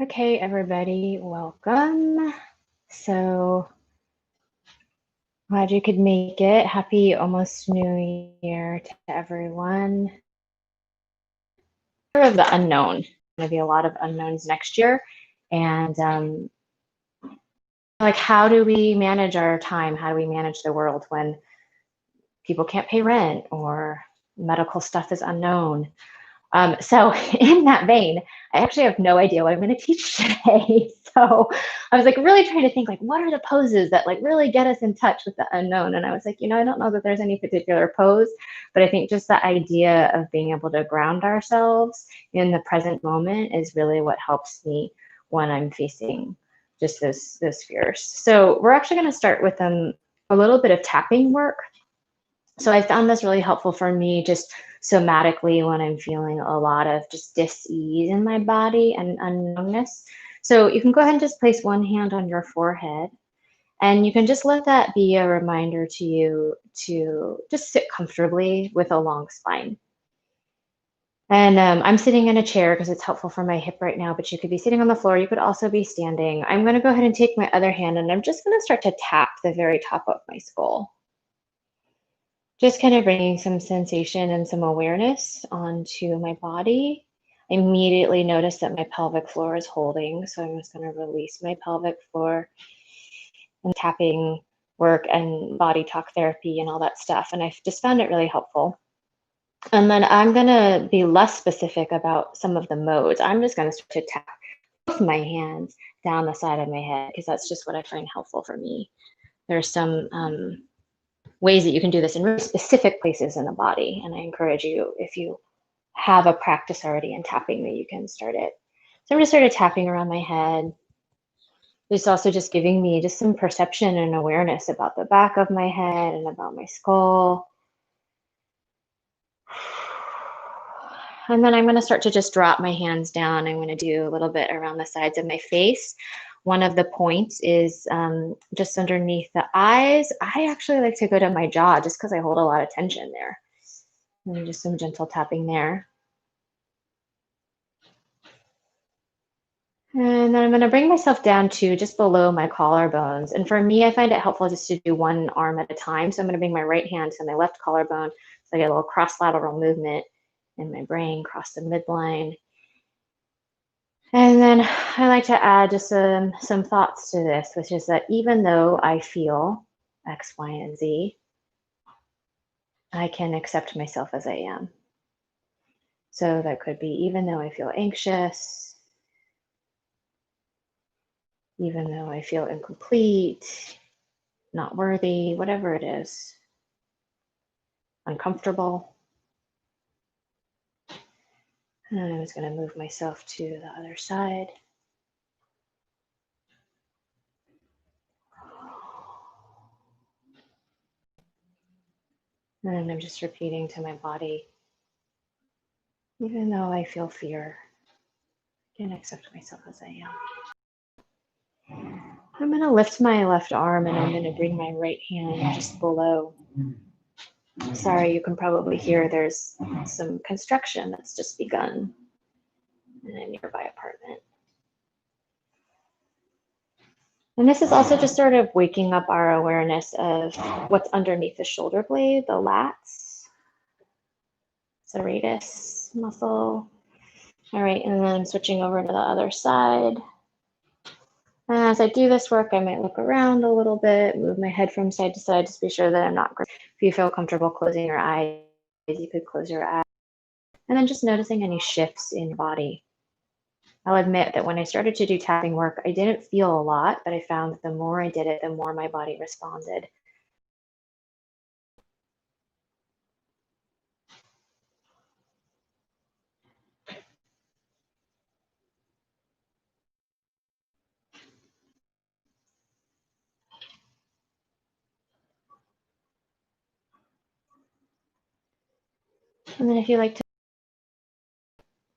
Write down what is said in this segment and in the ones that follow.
Okay, everybody, welcome. So glad you could make it. Happy almost New Year to everyone. Of the unknown. Going to be a lot of unknowns next year, and like, how do we manage our time? How do we manage the world when people can't pay rent or medical stuff is unknown? So in that vein, I actually have no idea what I'm going to teach today. So I was like really trying to think, like, what are the poses that like really get us in touch with the unknown? And I was like, I don't know that there's any particular pose, but I think just the idea of being able to ground ourselves in the present moment is really what helps me when I'm facing just those fears. So we're actually going to start with a little bit of tapping work. So I found this really helpful for me just somatically when I'm feeling a lot of just dis-ease in my body and unknownness. So you can go ahead and just place one hand on your forehead, and you can just let that be a reminder to you to just sit comfortably with a long spine. And I'm sitting in a chair because it's helpful for my hip right now, but you could be sitting on the floor. You could also be standing. I'm going to go ahead and take my other hand, and I'm just going to start to tap the very top of my skull. Just kind of bringing some sensation and some awareness onto my body. I immediately notice that my pelvic floor is holding, so I'm just going to release my pelvic floor, and tapping work and body talk therapy and all that stuff. And I've just found it really helpful. And then I'm going to be less specific about some of the modes. I'm just going to start to tap both my hands down the side of my head because that's just what I find helpful for me. There's some ways that you can do this in really specific places in the body. And I encourage you, if you have a practice already in tapping, that you can start it. So I'm just started tapping around my head. It's also just giving me just some perception and awareness about the back of my head and about my skull. And then I'm going to start to just drop my hands down. I'm going to do a little bit around the sides of my face. One of the points is just underneath the eyes. I actually like to go to my jaw just because I hold a lot of tension there. And just some gentle tapping there. And then I'm going to bring myself down to just below my collarbones. And for me, I find it helpful just to do one arm at a time. So I'm going to bring my right hand to my left collarbone. So I get a little cross-lateral movement in my brain, cross the midline. And then I like to add just some thoughts to this, which is that even though I feel X, Y, and Z, I can accept myself as I am. So that could be even though I feel anxious, even though I feel incomplete, not worthy, whatever it is, uncomfortable. And I'm just going to move myself to the other side. And I'm just repeating to my body, even though I feel fear, I can accept myself as I am. I'm going to lift my left arm and I'm going to bring my right hand just below. Sorry, you can probably hear there's some construction that's just begun in a nearby apartment. And this is also just sort of waking up our awareness of what's underneath the shoulder blade, the lats, serratus muscle. All right, and then I'm switching over to the other side. And as I do this work, I might look around a little bit, move my head from side to side, just be sure that I'm not. If you feel comfortable closing your eyes, you could close your eyes. And then just noticing any shifts in your body. I'll admit that when I started to do tapping work, I didn't feel a lot, but I found that the more I did it, the more my body responded. And then if you like to,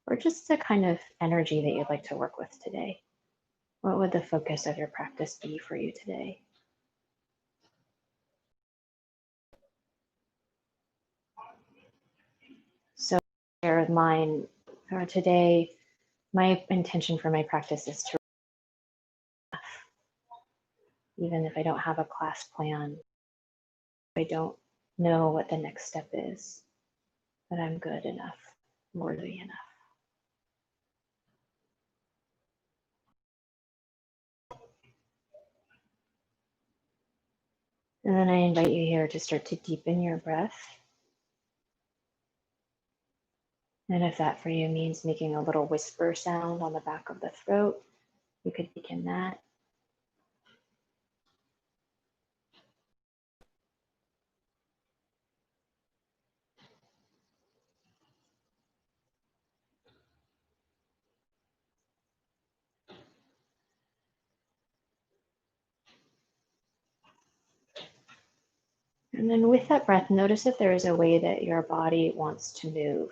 or just the kind of energy that you'd like to work with today, what would the focus of your practice be for you today? So share with mine today, My intention for my practice is to, even if I don't have a class plan, I don't know what the next step is, that I'm good enough, worthy enough. And then I invite you here to start to deepen your breath. And if that for you means making a little whisper sound on the back of the throat, you could begin that. And then with that breath, notice if there is a way that your body wants to move.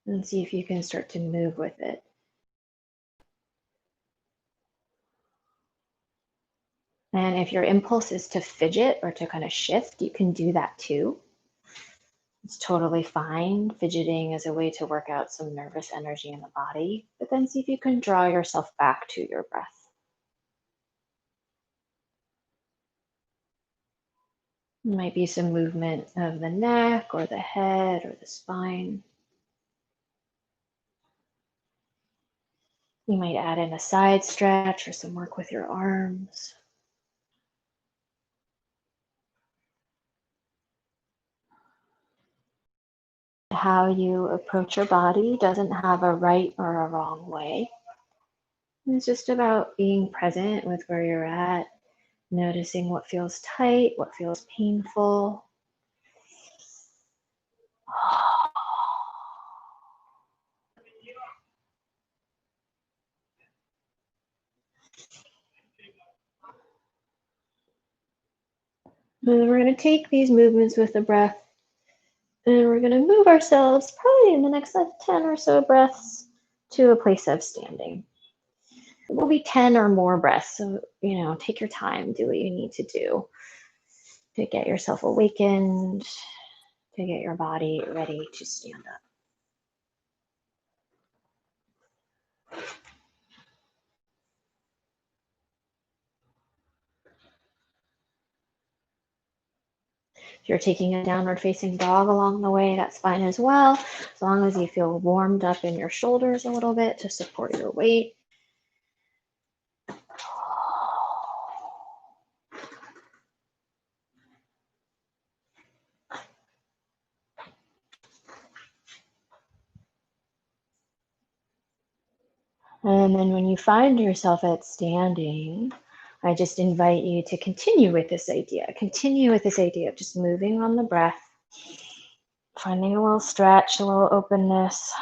And see if you can start to move with it. And if your impulse is to fidget or to kind of shift, you can do that too. It's totally fine. Fidgeting is a way to work out some nervous energy in the body, but then see if you can draw yourself back to your breath. There might be some movement of the neck or the head or the spine. You might add in a side stretch or some work with your arms. How you approach your body doesn't have a right or a wrong way. It's just about being present with where you're at, noticing what feels tight, what feels painful. And we're going to take these movements with the breath, and we're going to move ourselves probably in the next 10 or so breaths to a place of standing. It will be 10 or more breaths, so take your time, do what you need to do to get yourself awakened, to get your body ready to stand up. If you're taking a downward facing dog along the way, that's fine as well, as long as you feel warmed up in your shoulders a little bit to support your weight. And then when you find yourself at standing, I just invite you to continue with this idea. Continue with this idea of just moving on the breath, finding a little stretch, a little openness.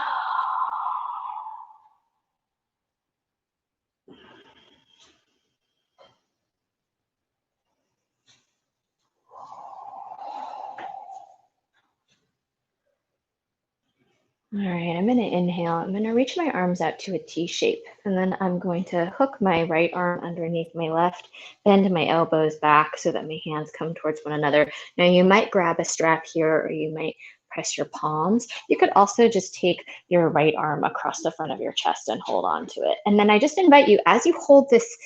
All right, I'm going to inhale. I'm going to reach my arms out to a T shape, and then I'm going to hook my right arm underneath my left, bend my elbows back so that my hands come towards one another. Now, you might grab a strap here, or you might press your palms. You could also just take your right arm across the front of your chest and hold on to it. And then I just invite you, as you hold this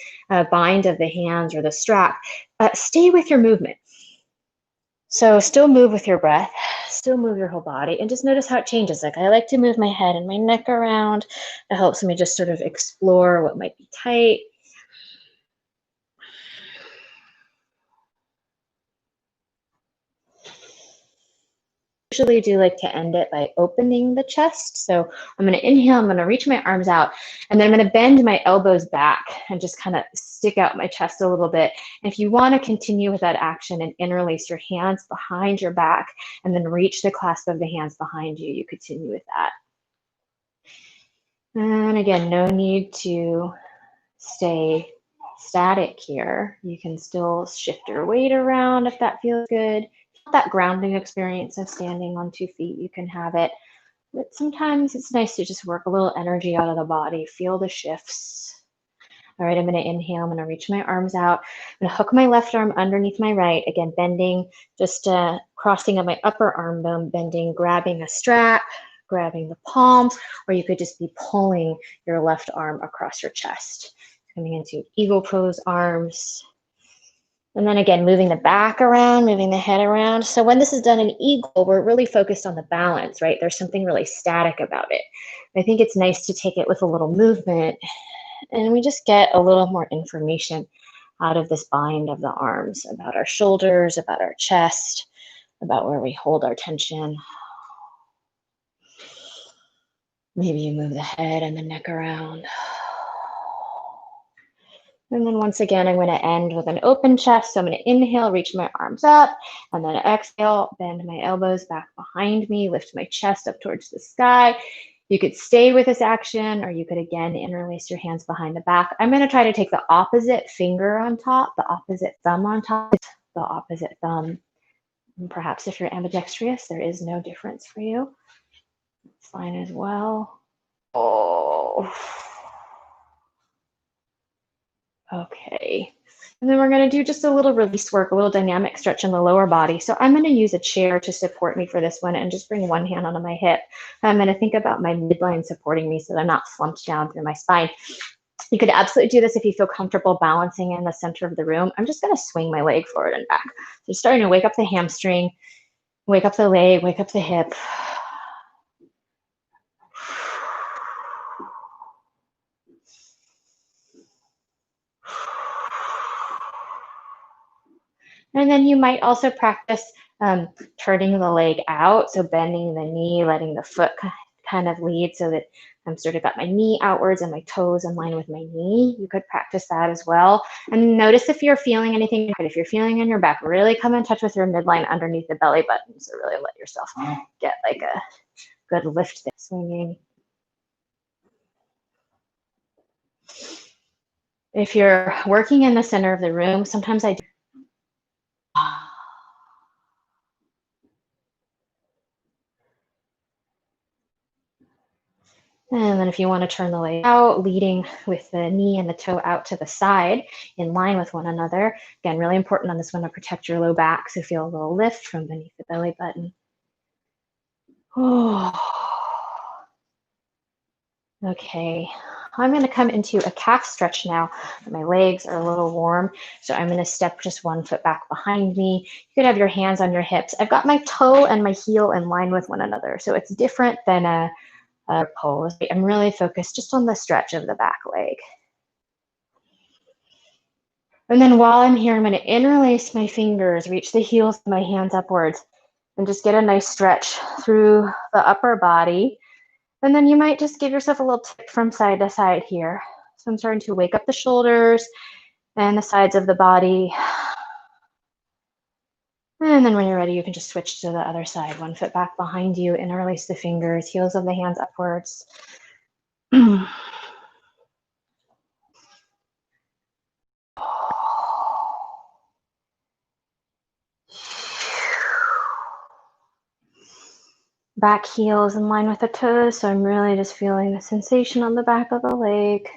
bind of the hands or the strap, stay with your movement. So still move with your breath, still move your whole body, and just notice how it changes. Like I like to move my head and my neck around. It helps me just sort of explore what might be tight. Usually do like to end it by opening the chest. So I'm going to inhale, I'm going to reach my arms out, and then I'm going to bend my elbows back and just kind of stick out my chest a little bit. And if you want to continue with that action and interlace your hands behind your back and then reach the clasp of the hands behind you, you continue with that. And again, no need to stay static here. You can still shift your weight around if that feels good. That grounding experience of standing on 2 feet, you can have it. But sometimes it's nice to just work a little energy out of the body, feel the shifts. All right, I'm going to inhale. I'm going to reach my arms out. I'm going to hook my left arm underneath my right. Again, bending, just crossing of my upper arm bone, bending, grabbing a strap, grabbing the palms, or you could just be pulling your left arm across your chest. Coming into eagle pose arms. And then again, moving the back around, moving the head around. So when this is done in eagle, we're really focused on the balance, right? There's something really static about it. I think it's nice to take it with a little movement, and we just get a little more information out of this bind of the arms, about our shoulders, about our chest, about where we hold our tension. Maybe you move the head and the neck around. And then once again, I'm going to end with an open chest. So I'm going to inhale, reach my arms up, and then exhale, bend my elbows back behind me, lift my chest up towards the sky. You could stay with this action, or you could again interlace your hands behind the back. I'm going to try to take the opposite finger on top, the opposite thumb on top, the opposite thumb. And perhaps if you're ambidextrous, there is no difference for you. It's fine as well. Oh. Okay. And then we're going to do just a little release work, a little dynamic stretch in the lower body. So I'm going to use a chair to support me for this one and just bring one hand onto my hip. I'm going to think about my midline supporting me so that I'm not slumped down through my spine. You could absolutely do this if you feel comfortable balancing in the center of the room. I'm just going to swing my leg forward and back. So starting to wake up the hamstring, wake up the leg, wake up the hip. And then you might also practice turning the leg out, so bending the knee, letting the foot kind of lead so that I'm sort of got my knee outwards and my toes in line with my knee. You could practice that as well. And notice if you're feeling anything, if you're feeling in your back, really come in touch with your midline underneath the belly button. So really let yourself get like a good lift there, swinging. If you're working in the center of the room, sometimes I do. And then if you want to turn the leg out, leading with the knee and the toe out to the side in line with one another. Again, really important on this one to protect your low back, so feel a little lift from beneath the belly button. Oh. Okay, I'm going to come into a calf stretch now. My legs are a little warm, so I'm going to step just one foot back behind me. You could have your hands on your hips. I've got my toe and my heel in line with one another, so it's different than a pose. I'm really focused just on the stretch of the back leg. And then while I'm here, I'm going to interlace my fingers, reach the heels of my hands upwards, and just get a nice stretch through the upper body. And then you might just give yourself a little tip from side to side here. So I'm starting to wake up the shoulders and the sides of the body. And then when you're ready, you can just switch to the other side. One foot back behind you, interlace the fingers, heels of the hands upwards. Back heels in line with the toes, so I'm really just feeling the sensation on the back of the leg.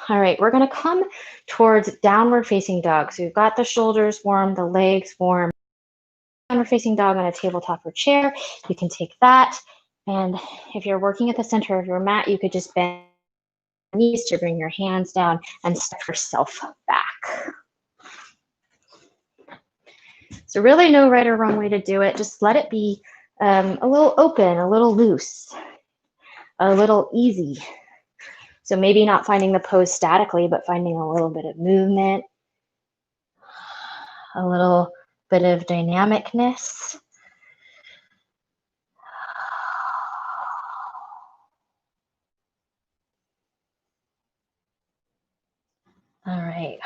All right, we're going to come towards downward facing dog. So you've got the shoulders warm, the legs warm. Downward facing dog on a tabletop or chair. You can take that. And if you're working at the center of your mat, you could just bend your knees to bring your hands down and step yourself back. So really no right or wrong way to do it. Just let it be a little open, a little loose, a little easy. So maybe not finding the pose statically, but finding a little bit of movement, a little bit of dynamicness. All right.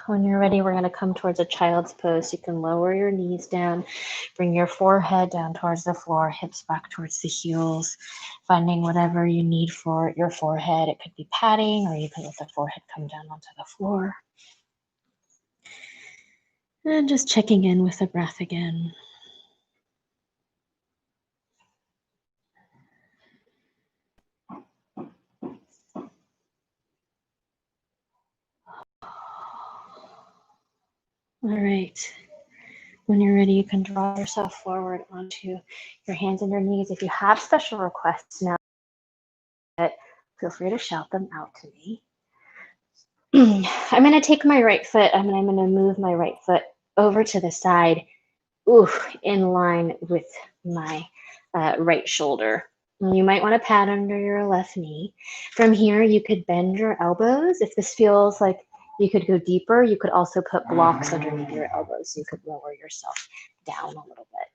When you're ready, we're going to come towards a child's pose. You can lower your knees down, bring your forehead down towards the floor, hips back towards the heels, finding whatever you need for your forehead. It could be padding, or you can let the forehead come down onto the floor. And just checking in with the breath again. All right. When you're ready, you can draw yourself forward onto your hands and your knees. If you have special requests now, feel free to shout them out to me. I'm going to take my right foot, I'm going to move my right foot over to the side, in line with my right shoulder. You might want to pat under your left knee. From here, you could bend your elbows. If this feels like you could go deeper, you could also put blocks underneath your elbows so you could lower yourself down a little bit.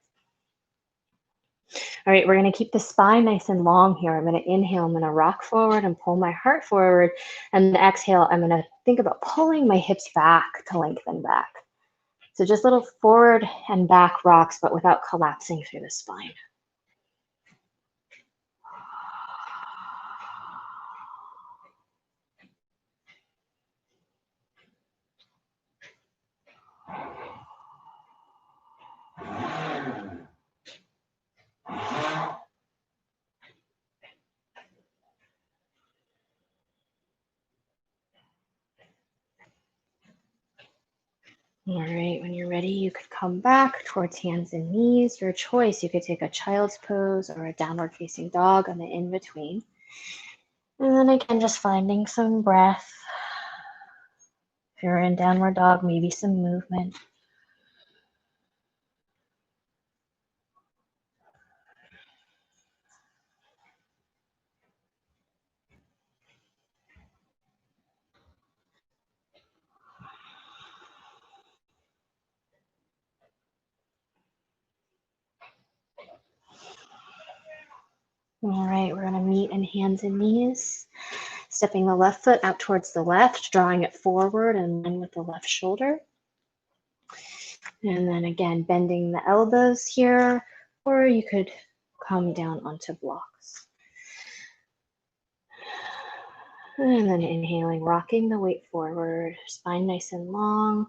All right, we're going to keep the spine nice and long here. I'm going to inhale, I'm going to rock forward and pull my heart forward. And then exhale, I'm going to think about pulling my hips back to lengthen back. So just little forward and back rocks, but without collapsing through the spine. All right, when you're ready, you could come back towards hands and knees. Your choice. You could take a child's pose or a downward facing dog on the in-between. And then again, just finding some breath. If you're in downward dog, maybe some movement. All right, we're going to meet in hands and knees. Stepping the left foot out towards the left, drawing it forward in line with the left shoulder. And then again, bending the elbows here, or you could come down onto blocks. And then inhaling, rocking the weight forward, spine nice and long.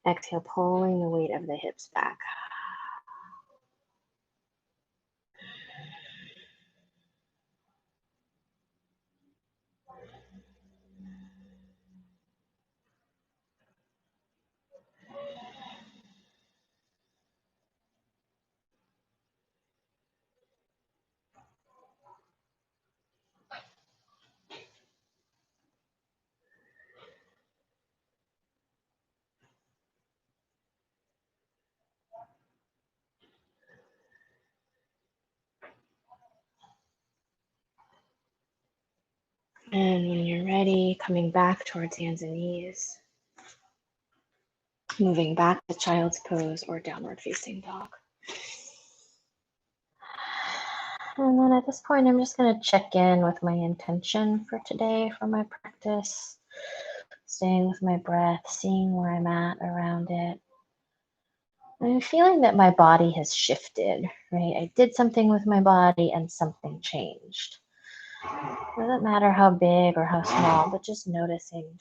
Exhale, pulling the weight of the hips back. And when you're ready, coming back towards hands and knees. Moving back to child's pose or downward facing dog. And then at this point, I'm just going to check in with my intention for today, for my practice. Staying with my breath, seeing where I'm at around it. I'm feeling that my body has shifted, right? I did something with my body and something changed. It doesn't matter how big or how small, but just noticing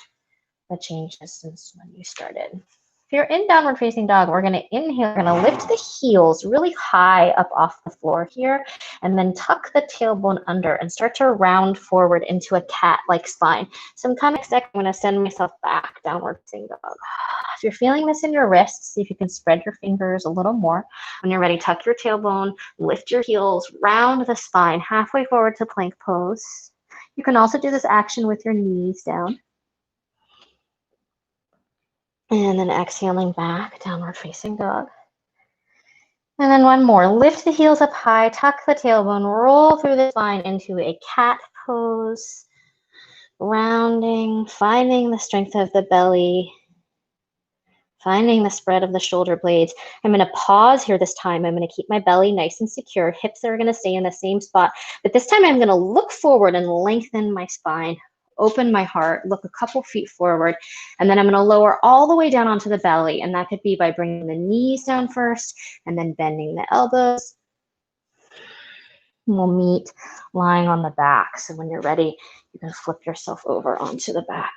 the changes since when you started. If you're in downward facing dog, we're going to inhale, we're going to lift the heels really high up off the floor here, and then tuck the tailbone under and start to round forward into a cat-like spine. So I'm kind of I'm going to send myself back, downward facing dog. If you're feeling this in your wrists, see if you can spread your fingers a little more. When you're ready, tuck your tailbone, lift your heels, round the spine, halfway forward to plank pose. You can also do this action with your knees down. And then exhaling back, downward facing dog. And then one more. Lift the heels up high, tuck the tailbone, roll through the spine into a cat pose. Rounding, finding the strength of the belly, finding the spread of the shoulder blades. I'm going to pause here this time. I'm going to keep my belly nice and secure. Hips are going to stay in the same spot. But this time I'm going to look forward and lengthen my spine. Open my heart, look a couple feet forward, and then I'm going to lower all the way down onto the belly. And that could be by bringing the knees down first and then bending the elbows. We'll meet lying on the back. So when you're ready, you can flip yourself over onto the back.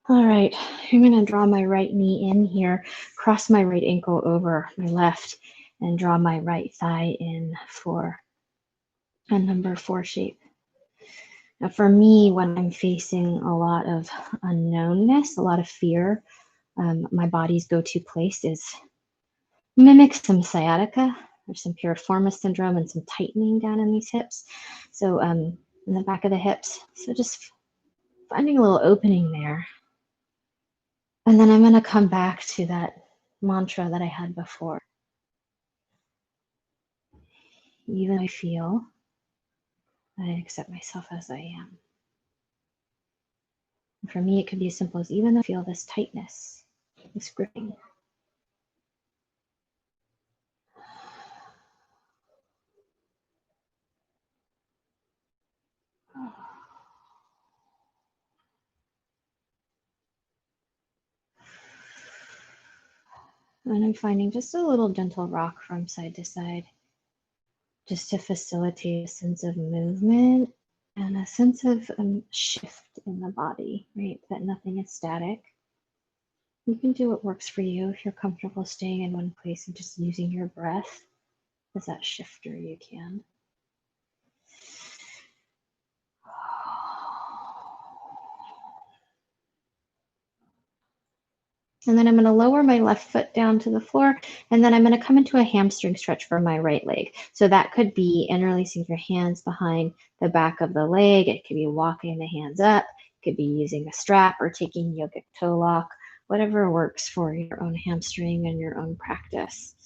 All right, I'm going to draw my right knee in here, cross my right ankle over my left, and draw my right thigh in for a number 4 shape. Now, for me, when I'm facing a lot of unknownness, a lot of fear, my body's go-to place is mimic some sciatica or some piriformis syndrome and some tightening down in these hips. So in the back of the hips. So just finding a little opening there. And then I'm going to come back to that mantra that I had before. Even though I feel, I accept myself as I am. And for me, it could be as simple as even though I feel this tightness, this gripping. And I'm finding just a little gentle rock from side to side, just to facilitate a sense of movement and a sense of shift in the body, right? That nothing is static. You can do what works for you. If you're comfortable staying in one place and just using your breath as that shifter, you can. And then I'm going to lower my left foot down to the floor, and then I'm going to come into a hamstring stretch for my right leg. So that could be interlacing your hands behind the back of the leg. It could be walking the hands up. It could be using a strap or taking yogic toe lock, whatever works for your own hamstring and your own practice.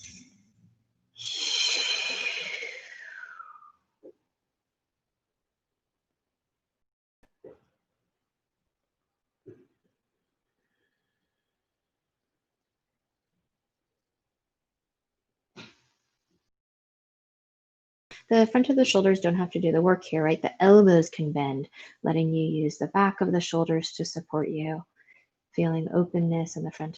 The front of the shoulders don't have to do the work here, right? The elbows can bend, letting you use the back of the shoulders to support you, feeling openness in the front.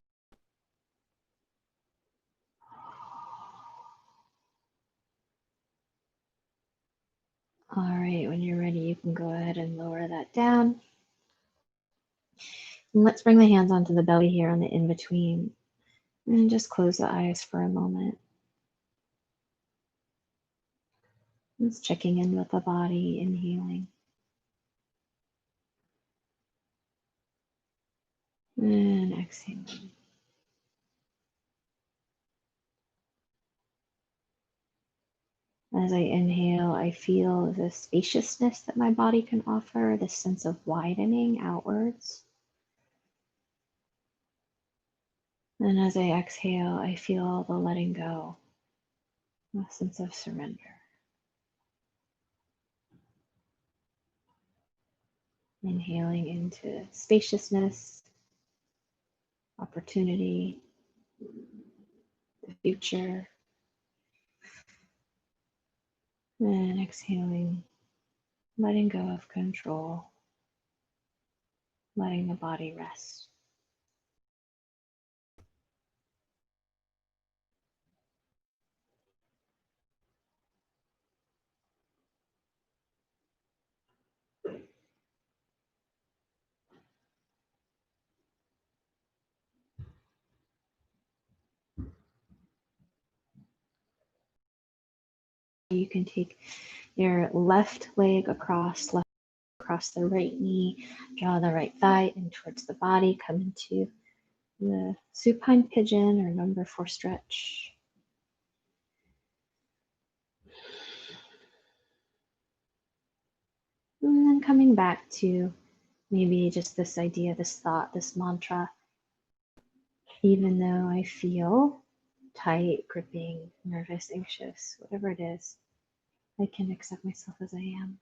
All right, when you're ready, you can go ahead and lower that down. And let's bring the hands onto the belly here on the in-between, and just close the eyes for a moment. Just checking in with the body, inhaling. And exhaling. As I inhale, I feel the spaciousness that my body can offer, this sense of widening outwards. And as I exhale, I feel the letting go, a sense of surrender. Inhaling into spaciousness, opportunity, the future. And exhaling, letting go of control, letting the body rest. You can take your left leg across the right knee, draw the right thigh in towards the body, come into the supine pigeon or number 4 stretch. And then coming back to maybe just this idea, this thought, this mantra. Even though I feel tight, gripping, nervous, anxious, whatever it is, I can accept myself as I am.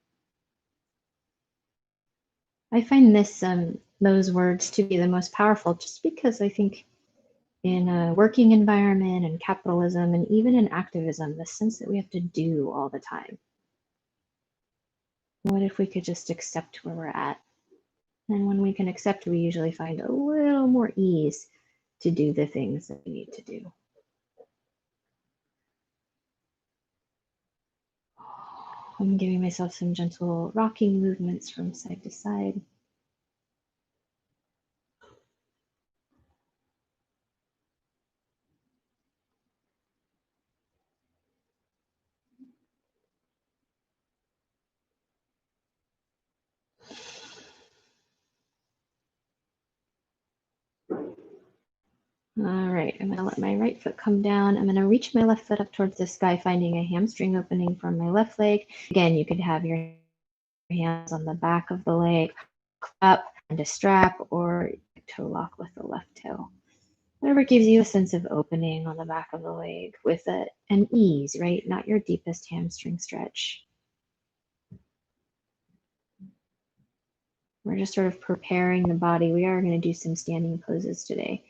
I find those words to be the most powerful just because I think in a working environment and capitalism and even in activism, the sense that we have to do all the time. What if we could just accept where we're at? And when we can accept, we usually find a little more ease to do the things that we need to do. I'm giving myself some gentle rocking movements from side to side. All right, I'm gonna let my right foot come down. I'm gonna reach my left foot up towards the sky, finding a hamstring opening from my left leg. Again, you could have your hands on the back of the leg, up and a strap, or toe lock with the left toe. Whatever gives you a sense of opening on the back of the leg with an ease, right? Not your deepest hamstring stretch. We're just sort of preparing the body. We are going to do some standing poses today,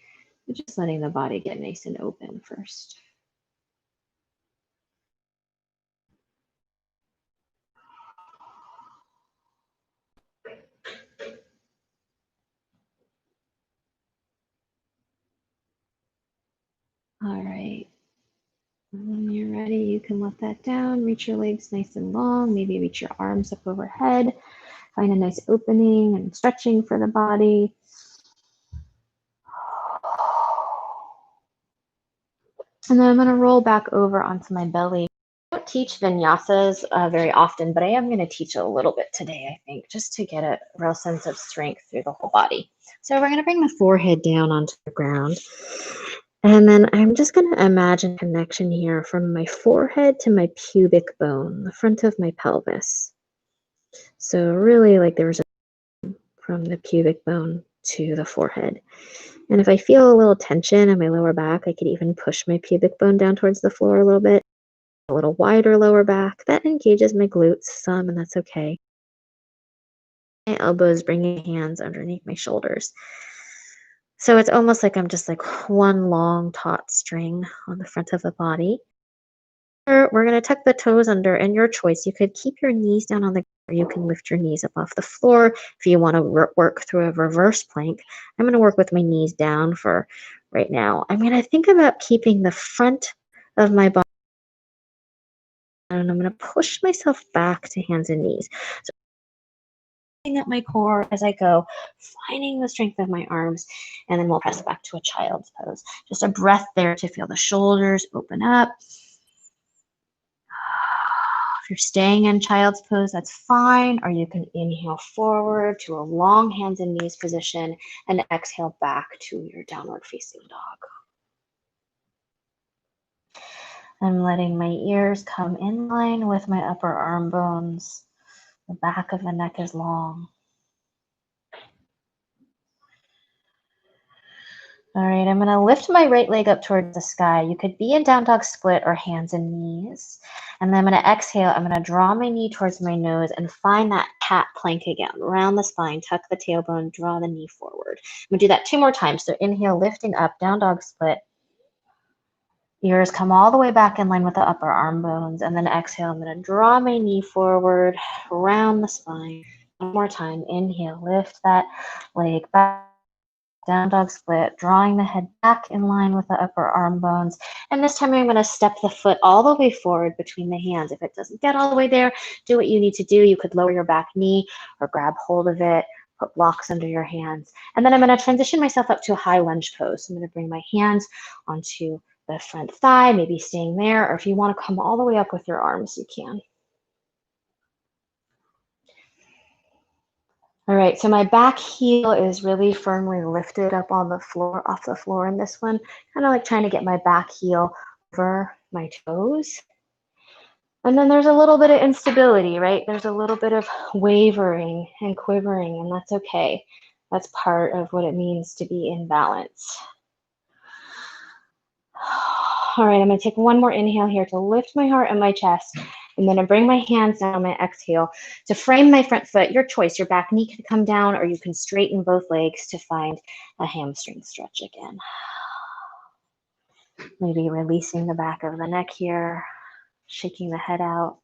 but just letting the body get nice and open first. All right. When you're ready, you can let that down. Reach your legs nice and long. Maybe reach your arms up overhead. Find a nice opening and stretching for the body. And then I'm going to roll back over onto my belly. I don't teach vinyasas very often, but I am going to teach a little bit today, I think, just to get a real sense of strength through the whole body. So we're going to bring the forehead down onto the ground. And then I'm just going to imagine a connection here from my forehead to my pubic bone, the front of my pelvis. So really like there was a from the pubic bone to the forehead. And if I feel a little tension in my lower back, I could even push my pubic bone down towards the floor a little bit. A little wider lower back. That engages my glutes some, and that's okay. My elbows bringing hands underneath my shoulders. So it's almost like I'm just like one long taut string on the front of the body. We're going to tuck the toes under, and your choice. You could keep your knees down on the ground, or you can lift your knees up off the floor if you want to work through a reverse plank. I'm going to work with my knees down for right now. I'm going to think about keeping the front of my body, and I'm going to push myself back to hands and knees. So up my core as I go, finding the strength of my arms, and then we'll press back to a child's pose. Just a breath there to feel the shoulders open up. If you're staying in child's pose, that's fine, or you can inhale forward to a long hands and knees position and exhale back to your downward facing dog. I'm letting my ears come in line with my upper arm bones. The back of the neck is long. All right, I'm going to lift my right leg up towards the sky. You could be in down dog split or hands and knees. And then I'm going to exhale. I'm going to draw my knee towards my nose and find that cat plank again. Round the spine, tuck the tailbone, draw the knee forward. I'm going to do that 2 more times. So inhale, lifting up, down dog split. Ears come all the way back in line with the upper arm bones. And then exhale, I'm going to draw my knee forward, round the spine. 1 more time. Inhale, lift that leg back. Down dog split, drawing the head back in line with the upper arm bones. And this time I'm going to step the foot all the way forward between the hands. If it doesn't get all the way there, do what you need to do. You could lower your back knee or grab hold of it, put blocks under your hands. And then I'm going to transition myself up to a high lunge pose. So I'm going to bring my hands onto the front thigh, maybe staying there, or if you want to come all the way up with your arms, you can. All right, so my back heel is really firmly lifted up on the floor, off the floor in this one, kind of like trying to get my back heel over my toes. And then there's a little bit of instability, right? There's a little bit of wavering and quivering, and that's okay. That's part of what it means to be in balance. All right, I'm going to take one more inhale here to lift my heart and my chest. I'm going to bring my hands down on my exhale to frame my front foot. Your choice. Your back knee can come down, or you can straighten both legs to find a hamstring stretch again. Maybe releasing the back of the neck here, shaking the head out.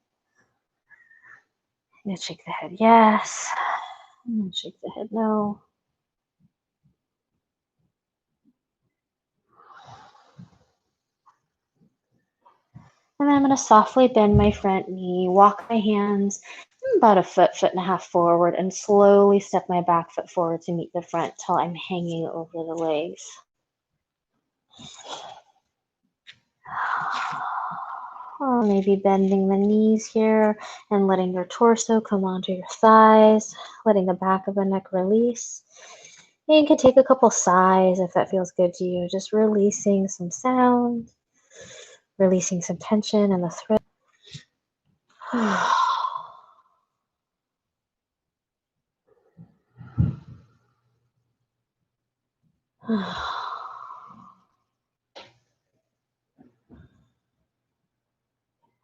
And shake the head yes, and shake the head no. And then I'm going to softly bend my front knee, walk my hands about a foot, foot and a half forward, and slowly step my back foot forward to meet the front till I'm hanging over the legs. Or maybe bending the knees here and letting your torso come onto your thighs, letting the back of the neck release. And you can take a couple sighs if that feels good to you, just releasing some sound, releasing some tension in the throat.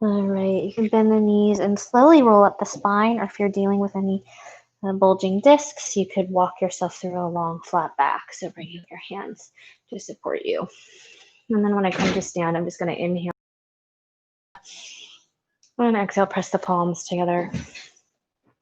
All right, you can bend the knees and slowly roll up the spine, or if you're dealing with any bulging discs, you could walk yourself through a long flat back. So bringing your hands to support you. And then when I come to stand, I'm just going to inhale and exhale, press the palms together.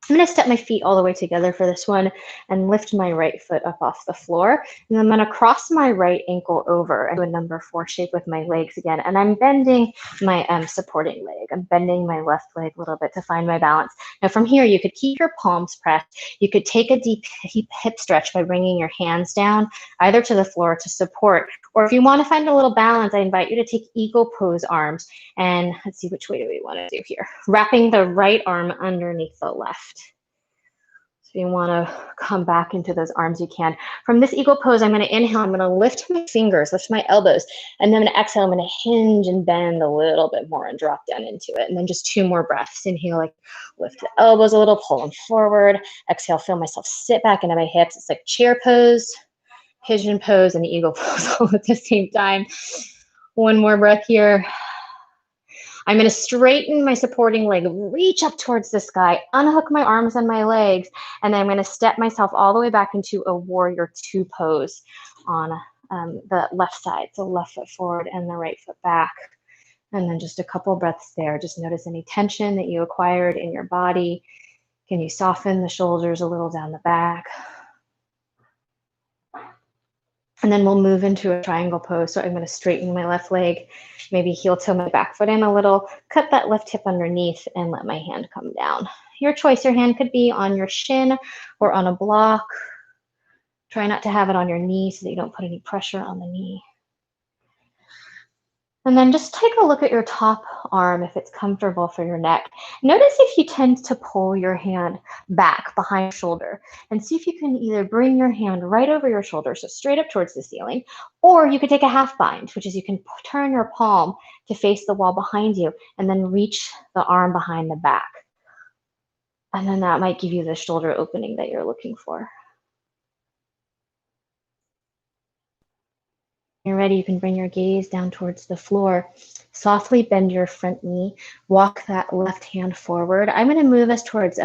I'm going to step my feet all the way together for this one and lift my right foot up off the floor. And I'm going to cross my right ankle over into a number 4 shape with my legs again. And I'm bending my supporting leg. I'm bending my left leg a little bit to find my balance. Now from here, you could keep your palms pressed. You could take a deep hip stretch by bringing your hands down either to the floor to support. Or if you want to find a little balance, I invite you to take eagle pose arms. And let's see, which way do we want to do here? Wrapping the right arm underneath the left. So you want to come back into those arms, you can. From this eagle pose, I'm going to inhale. I'm going to lift my fingers, lift my elbows. And then I'm going to exhale. I'm going to hinge and bend a little bit more and drop down into it. And then just 2 more breaths. Inhale, like lift the elbows a little, pull them forward. Exhale, feel myself sit back into my hips. It's like chair pose, pigeon pose, and eagle pose all at the same time. 1 more breath here. I'm going to straighten my supporting leg, reach up towards the sky, unhook my arms and my legs, and then I'm going to step myself all the way back into a warrior 2 pose on the left side. So left foot forward and the right foot back. And then just a couple breaths there. Just notice any tension that you acquired in your body. Can you soften the shoulders a little down the back? And then we'll move into a triangle pose. So I'm going to straighten my left leg, maybe heel toe my back foot in a little, cut that left hip underneath and let my hand come down. Your choice, your hand could be on your shin or on a block. Try not to have it on your knee so that you don't put any pressure on the knee. And then just take a look at your top arm if it's comfortable for your neck. Notice if you tend to pull your hand back behind your shoulder and see if you can either bring your hand right over your shoulder, so straight up towards the ceiling, or you could take a half bind, which is you can turn your palm to face the wall behind you and then reach the arm behind the back. And then that might give you the shoulder opening that you're looking for. When you're ready, you can bring your gaze down towards the floor. Softly bend your front knee. Walk that left hand forward. I'm going to move us towards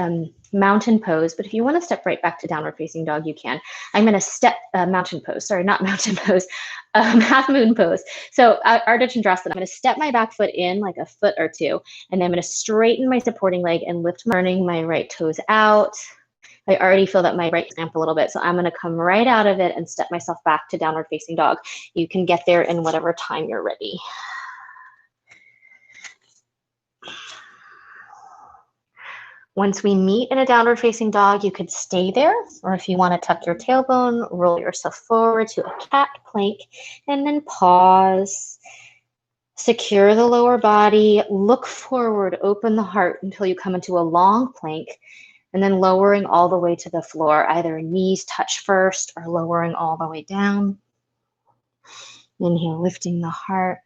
mountain pose, but if you want to step right back to downward facing dog, you can. I'm going to step mountain pose. Sorry, not mountain pose. Half moon pose. So Ardha Chandrasana. I'm going to step my back foot in like a foot or 2, and then I'm going to straighten my supporting leg and lift, turning my right toes out. I already feel that my right cramp a little bit, so I'm going to come right out of it and step myself back to downward facing dog. You can get there in whatever time you're ready. Once we meet in a downward facing dog, you could stay there, or if you want to tuck your tailbone, roll yourself forward to a cat plank, and then pause. Secure the lower body, look forward, open the heart until you come into a long plank. And then lowering all the way to the floor, either knees touch first or lowering all the way down. Inhale, lifting the heart.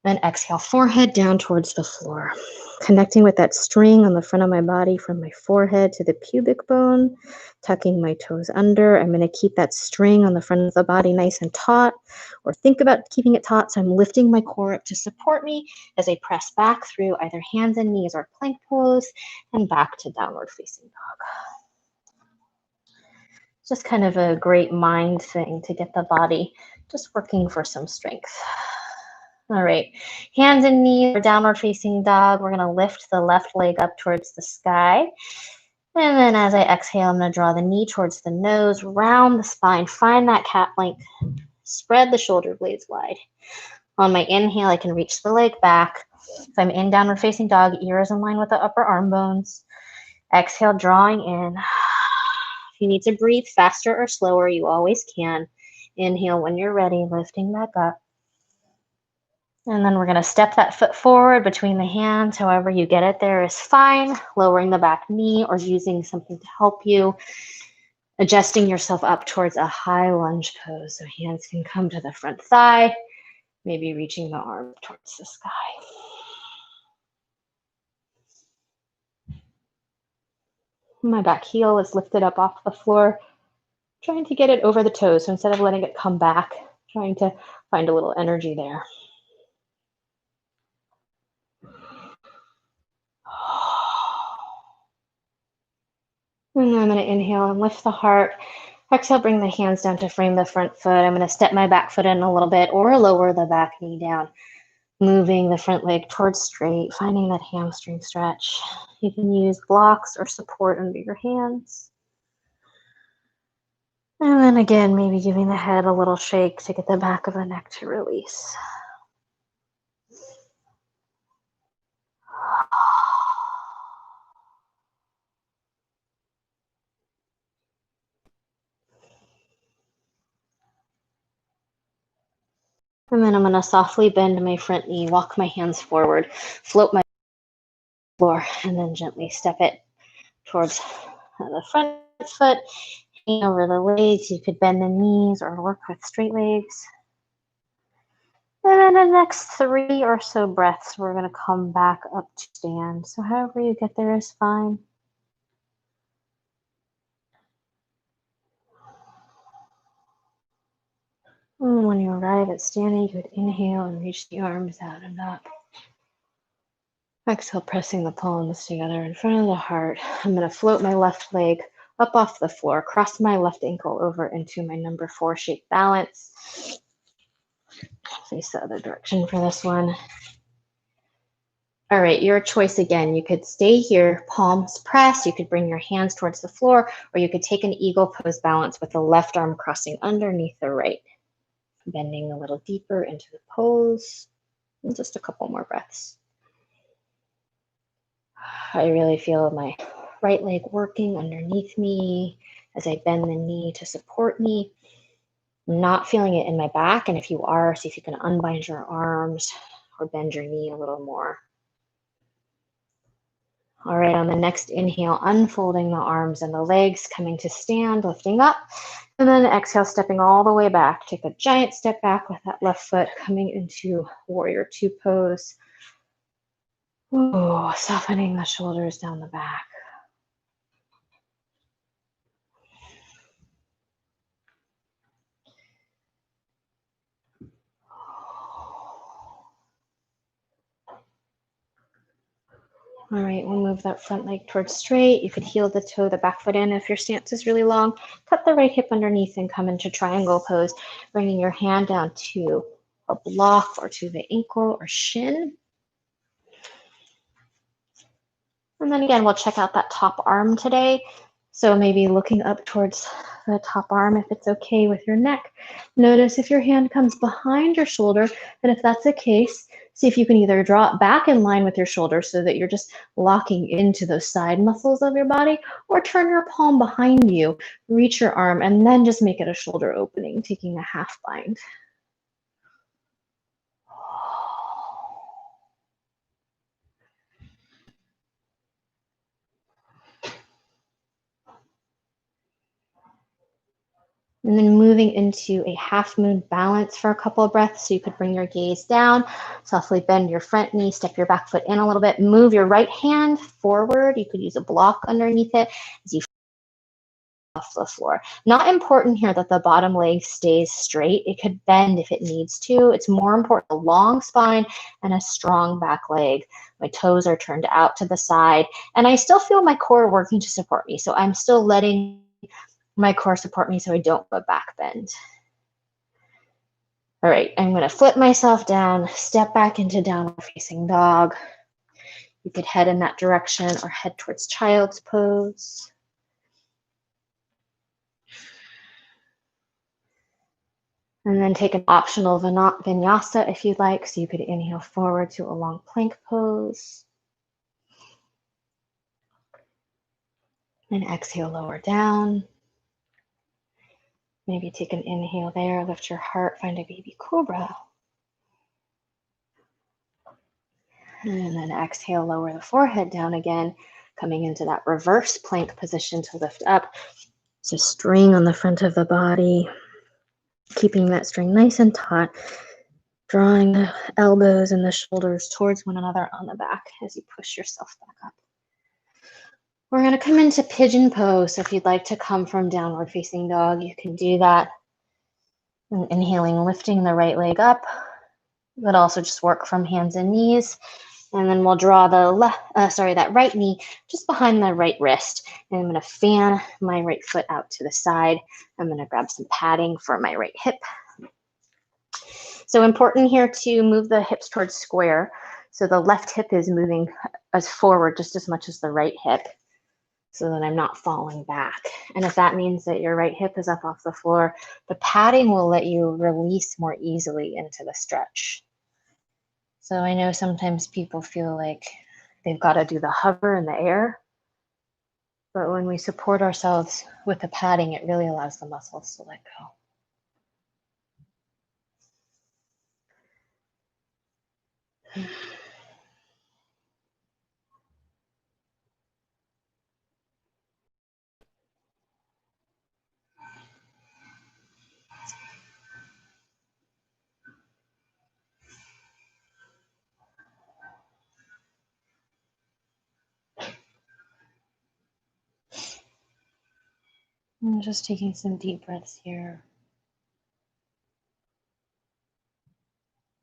Then exhale, forehead down towards the floor. Connecting with that string on the front of my body from my forehead to the pubic bone. Tucking my toes under. I'm going to keep that string on the front of the body nice and taut, or think about keeping it taut. So I'm lifting my core up to support me as I press back through either hands and knees or plank pose and back to downward facing dog. Just kind of a great mind thing to get the body just working for some strength. All right, hands and knees for downward facing dog. We're going to lift the left leg up towards the sky. And then as I exhale, I'm going to draw the knee towards the nose, round the spine, find that cat plank, spread the shoulder blades wide. On my inhale, I can reach the leg back. If I'm in downward facing dog, ears in line with the upper arm bones. Exhale, drawing in. If you need to breathe faster or slower, you always can. Inhale when you're ready, lifting back up. And then we're going to step that foot forward between the hands. However you get it there is fine. Lowering the back knee or using something to help you. Adjusting yourself up towards a high lunge pose so hands can come to the front thigh, maybe reaching the arm towards the sky. My back heel is lifted up off the floor, trying to get it over the toes. So instead of letting it come back, trying to find a little energy there. And then I'm going to inhale and lift the heart. Exhale, bring the hands down to frame the front foot. I'm going to step my back foot in a little bit or lower the back knee down, moving the front leg towards straight, finding that hamstring stretch. You can use blocks or support under your hands. And then again, maybe giving the head a little shake to get the back of the neck to release. And then I'm going to softly bend my front knee, walk my hands forward, float my floor, and then gently step it towards the front foot, over the legs. You could bend the knees or work with straight legs. And then the next 3 or so breaths, we're going to come back up to stand. So however you get there is fine. And when you arrive at standing, you could inhale and reach the arms out and up. Exhale, pressing the palms together in front of the heart. I'm going to float my left leg up off the floor, cross my left ankle over into my number 4 shape balance. Face the other direction for this one. All right, your choice again. You could stay here, palms pressed. You could bring your hands towards the floor, or you could take an eagle pose balance with the left arm crossing underneath the right. Bending a little deeper into the pose. And just a couple more breaths. I really feel my right leg working underneath me as I bend the knee to support me. I'm not feeling it in my back, and if you are, see if you can unbind your arms or bend your knee a little more. All right, on the next inhale, unfolding the arms and the legs, coming to stand, lifting up, and then exhale, stepping all the way back. Take a giant step back with that left foot, coming into warrior 2 pose. Ooh, softening the shoulders down the back. All right, we'll move that front leg towards straight. You could heel the toe, the back foot in. If your stance is really long, cut the right hip underneath and come into triangle pose, bringing your hand down to a block or to the ankle or shin. And then again, we'll check out that top arm today. So maybe looking up towards the top arm if it's okay with your neck. Notice if your hand comes behind your shoulder, and if that's the case, see if you can either draw it back in line with your shoulder so that you're just locking into those side muscles of your body, or turn your palm behind you, reach your arm, and then just make it a shoulder opening, taking a half bind. And then moving into a half moon balance for a couple of breaths. So you could bring your gaze down, softly bend your front knee, step your back foot in a little bit, move your right hand forward. You could use a block underneath it as you off the floor. Not important here that the bottom leg stays straight. It could bend if it needs to. It's more important a long spine and a strong back leg. My toes are turned out to the side, and I still feel my core working to support me. So I'm still letting my core support me so I don't go back bend. All right, I'm going to flip myself down, step back into downward facing dog. You could head in that direction or head towards child's pose. And then take an optional vinyasa if you'd like. So you could inhale forward to a long plank pose. And exhale, lower down. Maybe take an inhale there, lift your heart, find a baby cobra. And then exhale, lower the forehead down again, coming into that reverse plank position to lift up. So string on the front of the body, keeping that string nice and taut, drawing the elbows and the shoulders towards one another on the back as you push yourself back up. We're going to come into pigeon pose. So if you'd like to come from downward facing dog, you can do that. And inhaling, lifting the right leg up, but also just work from hands and knees. And then we'll draw the that right knee just behind the right wrist. And I'm going to fan my right foot out to the side. I'm going to grab some padding for my right hip. So important here to move the hips towards square. So the left hip is moving as forward just as much as the right hip, so that I'm not falling back. And if that means that your right hip is up off the floor, the padding will let you release more easily into the stretch. So I know sometimes people feel like they've got to do the hover in the air, but when we support ourselves with the padding, it really allows the muscles to let go. I'm just taking some deep breaths here.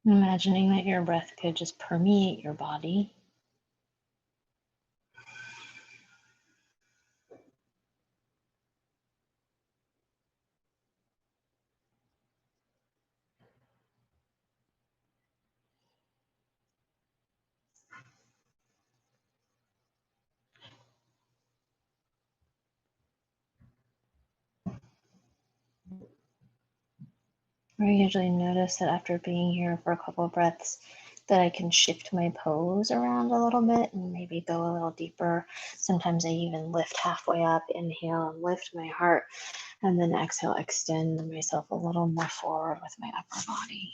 Imagining that your breath could just permeate your body. I usually notice that after being here for a couple of breaths, that I can shift my pose around a little bit and maybe go a little deeper. Sometimes I even lift halfway up, inhale and lift my heart, and then exhale, extend myself a little more forward with my upper body.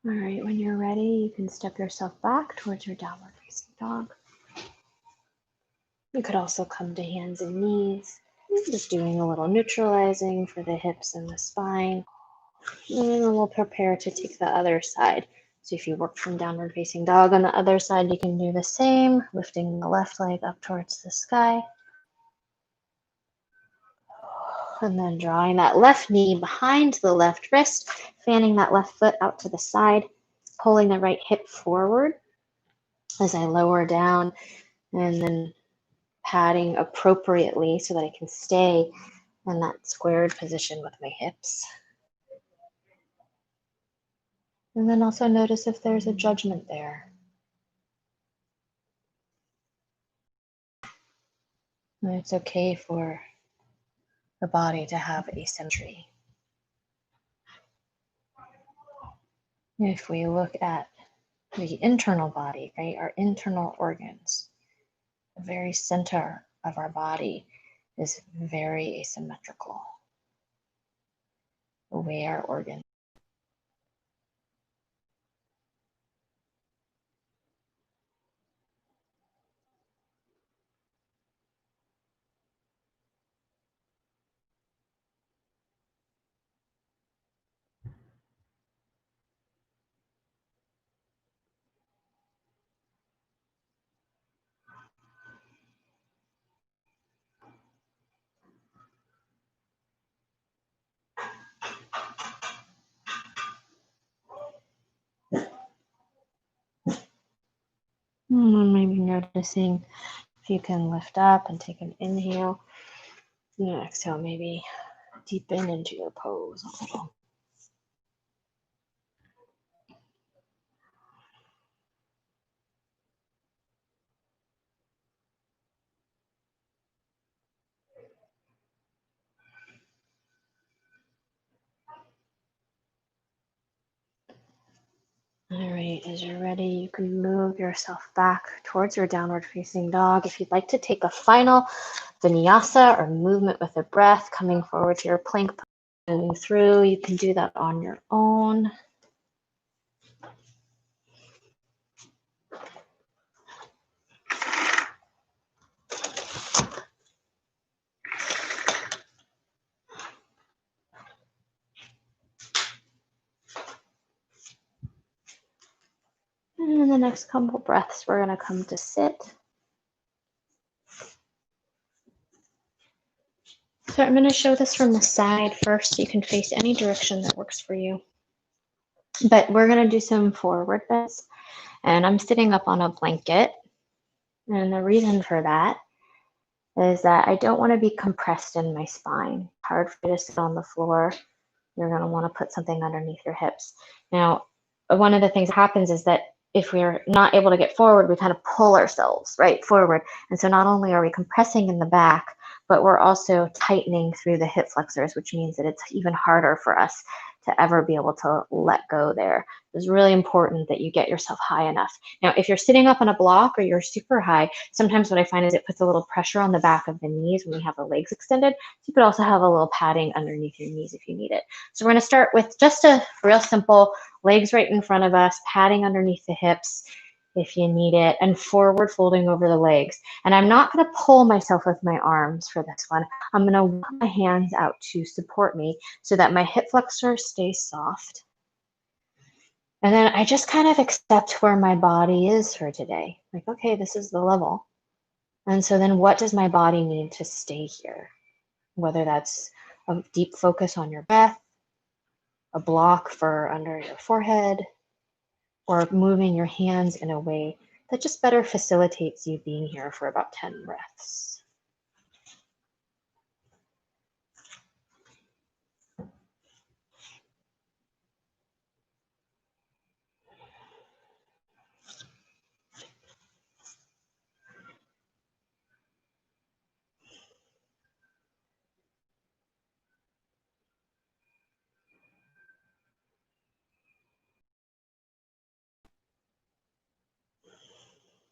All right, when you're ready, you can step yourself back towards your downward facing dog. You could also come to hands and knees, just doing a little neutralizing for the hips and the spine. And then we'll prepare to take the other side. So if you work from downward facing dog on the other side, you can do the same, lifting the left leg up towards the sky. And then drawing that left knee behind the left wrist, fanning that left foot out to the side, pulling the right hip forward as I lower down, and then padding appropriately so that I can stay in that squared position with my hips. And then also notice if there's a judgment there. And it's okay for the body to have asymmetry. If we look at the internal body, right, our internal organs, the very center of our body is very asymmetrical. The way our organs. Maybe noticing if you can lift up and take an inhale. And exhale, maybe deepen into your pose a little. All right, as you're ready, you can move yourself back towards your downward facing dog. If you'd like to take a final vinyasa or movement with the breath, coming forward to your plank, moving through, you can do that on your own. And in the next couple breaths, we're going to come to sit. So I'm going to show this from the side first. You can face any direction that works for you. But we're going to do some forward bends. And I'm sitting up on a blanket. And the reason for that is that I don't want to be compressed in my spine. Hard for you to sit on the floor. You're going to want to put something underneath your hips. Now, one of the things that happens is that if we're not able to get forward, we kind of pull ourselves right forward. And so not only are we compressing in the back, but we're also tightening through the hip flexors, which means that it's even harder for us to ever be able to let go there. It's really important that you get yourself high enough. Now, if you're sitting up on a block or you're super high, sometimes what I find is it puts a little pressure on the back of the knees when we have the legs extended. So you could also have a little padding underneath your knees if you need it. So we're going to start with just a real simple legs right in front of us, padding underneath the hips if you need it, and forward folding over the legs. And I'm not going to pull myself with my arms for this one. I'm going to walk my hands out to support me so that my hip flexors stay soft. And then I just kind of accept where my body is for today. Like, okay, this is the level. And so then what does my body need to stay here? Whether that's a deep focus on your breath, a block for under your forehead, or moving your hands in a way that just better facilitates you being here for about 10 breaths.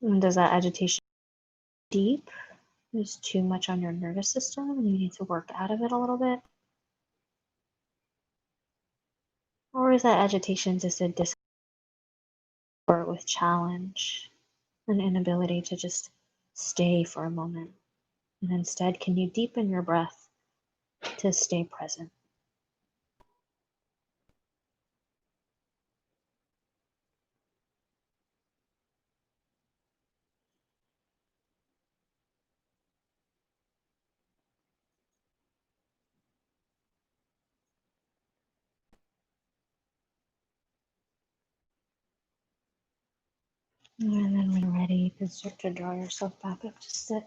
And does that agitation deep? Is too much on your nervous system and you need to work out of it a little bit? Or is that agitation just a discomfort with challenge, an inability to just stay for a moment? And instead, can you deepen your breath to stay present? And then when you're ready, you can start to draw yourself back up to sit.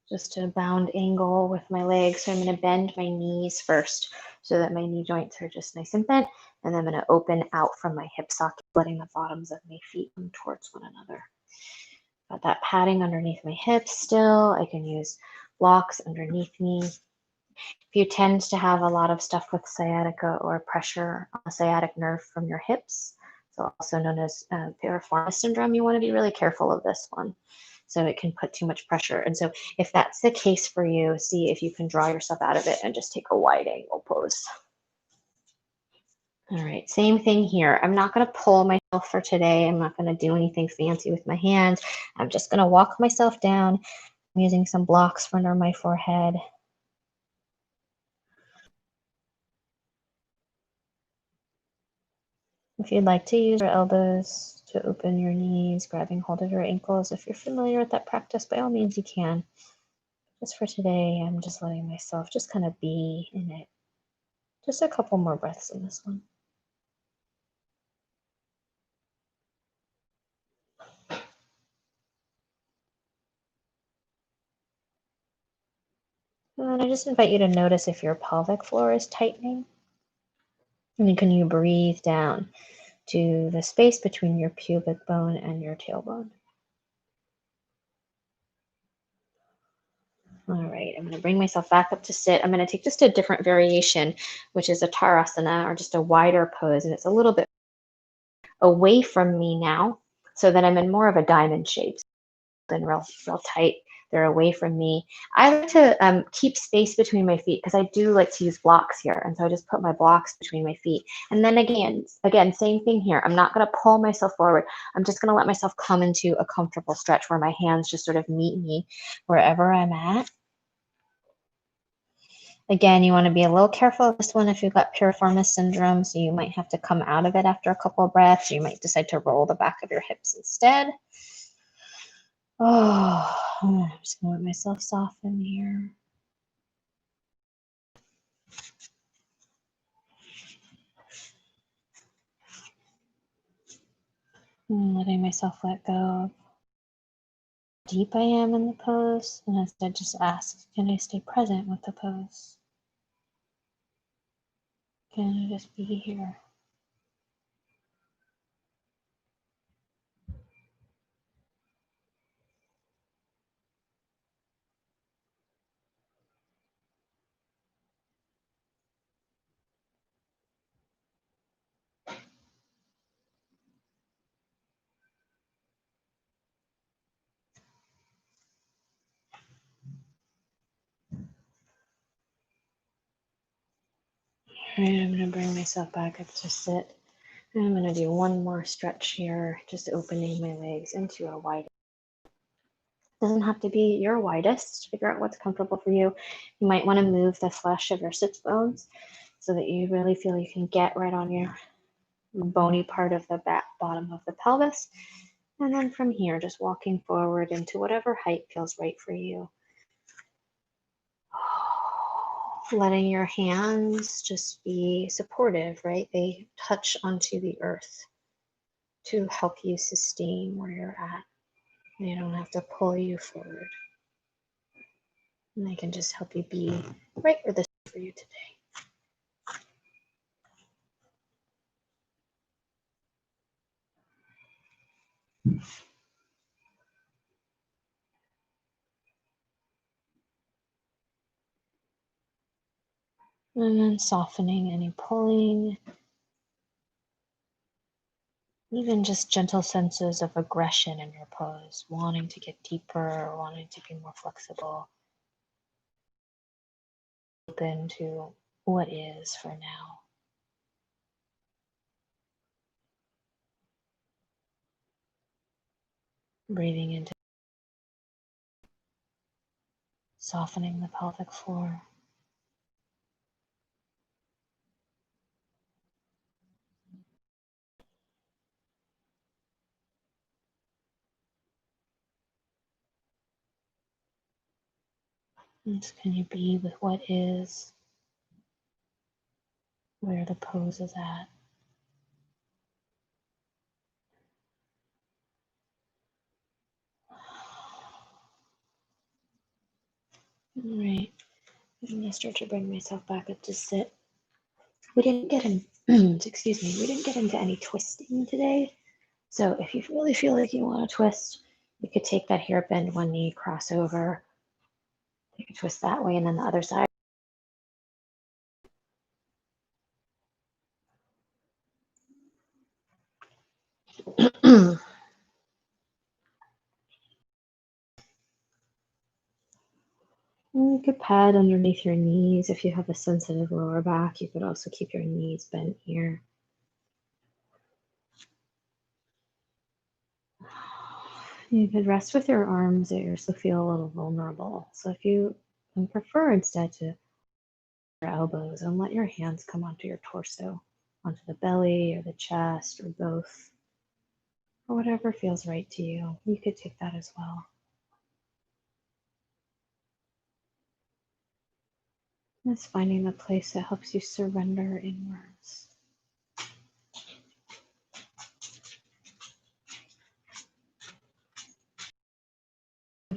Just a bound angle with my legs. So I'm going to bend my knees first so that my knee joints are just nice and bent. And then I'm going to open out from my hip socket, letting the bottoms of my feet come towards one another. Got that padding underneath my hips still. I can use blocks underneath me. If you tend to have a lot of stuff with sciatica or pressure on the sciatic nerve from your hips, so also known as piriformis syndrome, you want to be really careful of this one. So it can put too much pressure. And so if that's the case for you, see if you can draw yourself out of it and just take a wide angle pose. All right, same thing here. I'm not going to pull myself for today. I'm not going to do anything fancy with my hands. I'm just going to walk myself down. I'm using some blocks for under my forehead. If you'd like to use your elbows to open your knees, grabbing hold of your ankles, if you're familiar with that practice, by all means you can. Just for today, I'm just letting myself just kind of be in it. Just a couple more breaths in this one. And then I just invite you to notice if your pelvic floor is tightening. And then can you breathe down to the space between your pubic bone and your tailbone. All right, I'm going to bring myself back up to sit. I'm going to take just a different variation, which is a Tarasana, or just a wider pose, and it's a little bit away from me now, so that I'm in more of a diamond shape, and real tight. They're away from me. I like to keep space between my feet because I do like to use blocks here. And so I just put my blocks between my feet. And then again, same thing here. I'm not going to pull myself forward. I'm just going to let myself come into a comfortable stretch where my hands just sort of meet me wherever I'm at. Again, you want to be a little careful of this one if you've got piriformis syndrome, so you might have to come out of it after a couple of breaths. You might decide to roll the back of your hips instead. Oh, I'm just going to let myself soften here. And letting myself let go of how deep I am in the pose, and instead just ask, can I stay present with the pose? Can I just be here? All right, I'm going to bring myself back up to sit. And I'm going to do one more stretch here, just opening my legs into a wide. Doesn't have to be your widest. Figure out what's comfortable for you. You might want to move the flesh of your sits bones so that you really feel you can get right on your bony part of the back bottom of the pelvis. And then from here, just walking forward into whatever height feels right for you. Letting your hands just be supportive, right? They touch onto the earth to help you sustain where you're at. They don't have to pull you forward. And they can just help you be right where this is for you today. And then softening any pulling, even just gentle senses of aggression in your pose, wanting to get deeper or wanting to be more flexible. Open to what is for now. Breathing into, softening the pelvic floor. And can you be with what is, where the pose is at? All right, I'm gonna start to bring myself back up to sit. We didn't get in, excuse me, we didn't get into any twisting today. So if you really feel like you want to twist, you could take that here, bend one knee, cross over, take a twist that way, and then the other side. And you could pad underneath your knees. If you have a sensitive lower back, you could also keep your knees bent here. You could rest with your arms that you still feel a little vulnerable. So if you prefer instead to your elbows and let your hands come onto your torso, onto the belly or the chest or both, or whatever feels right to you, you could take that as well. It's finding the place that helps you surrender inwards.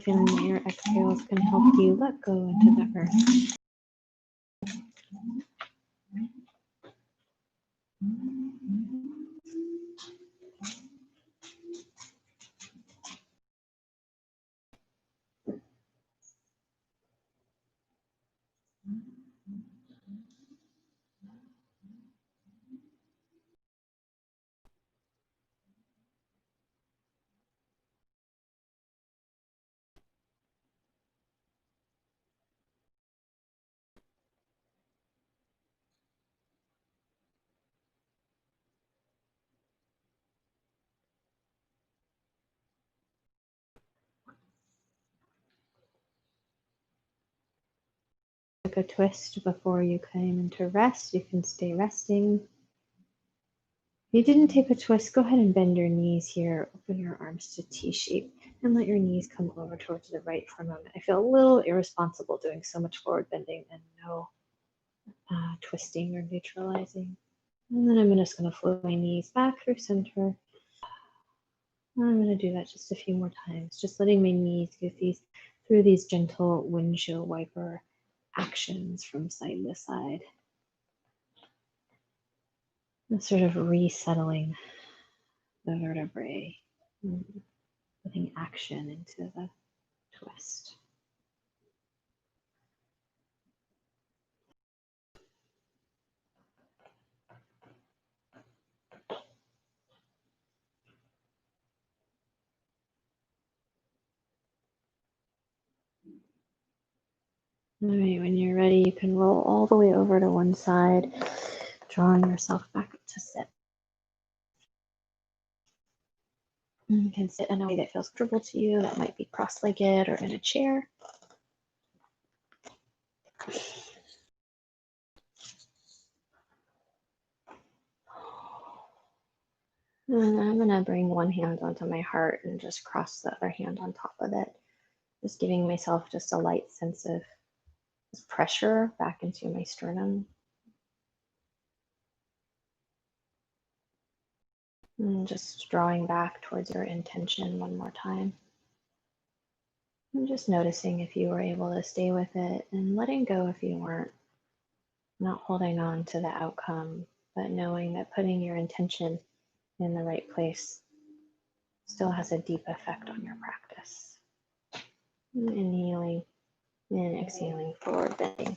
Feeling that your exhales can help you let go into the earth. take a twist before you came into rest, you can stay resting. If you didn't take a twist, go ahead and bend your knees here. Open your arms to T shape and let your knees come over towards the right for a moment. I feel a little irresponsible doing so much forward bending and no twisting or neutralizing. And then I'm just going to float my knees back through center. I'm going to do that just a few more times, just letting my knees go through these gentle windshield wiper actions from side to side. And sort of resettling the vertebrae, putting action into the twist. All right, when you're ready, you can roll all the way over to one side, drawing yourself back up to sit. You can sit in a way that feels comfortable to you. That might be cross-legged or in a chair. And I'm going to bring one hand onto my heart and just cross the other hand on top of it. Just giving myself just a light sense of pressure back into my sternum. And just drawing back towards your intention one more time. And just noticing if you were able to stay with it and letting go if you weren't. Not holding on to the outcome, but knowing that putting your intention in the right place still has a deep effect on your practice. Inhaling and exhaling, forward bending.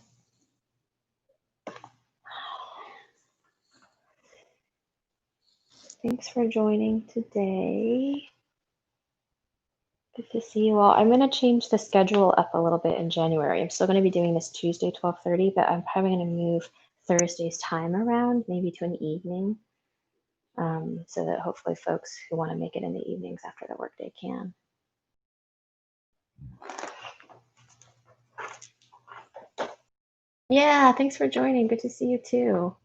Thanks for joining today. Good to see you all. I'm going to change the schedule up a little bit in January. I'm still going to be doing this Tuesday, 12:30, but I'm probably going to move Thursday's time around, maybe to an evening, so that hopefully folks who want to make it in the evenings after the workday can. Yeah, thanks for joining. Good to see you too.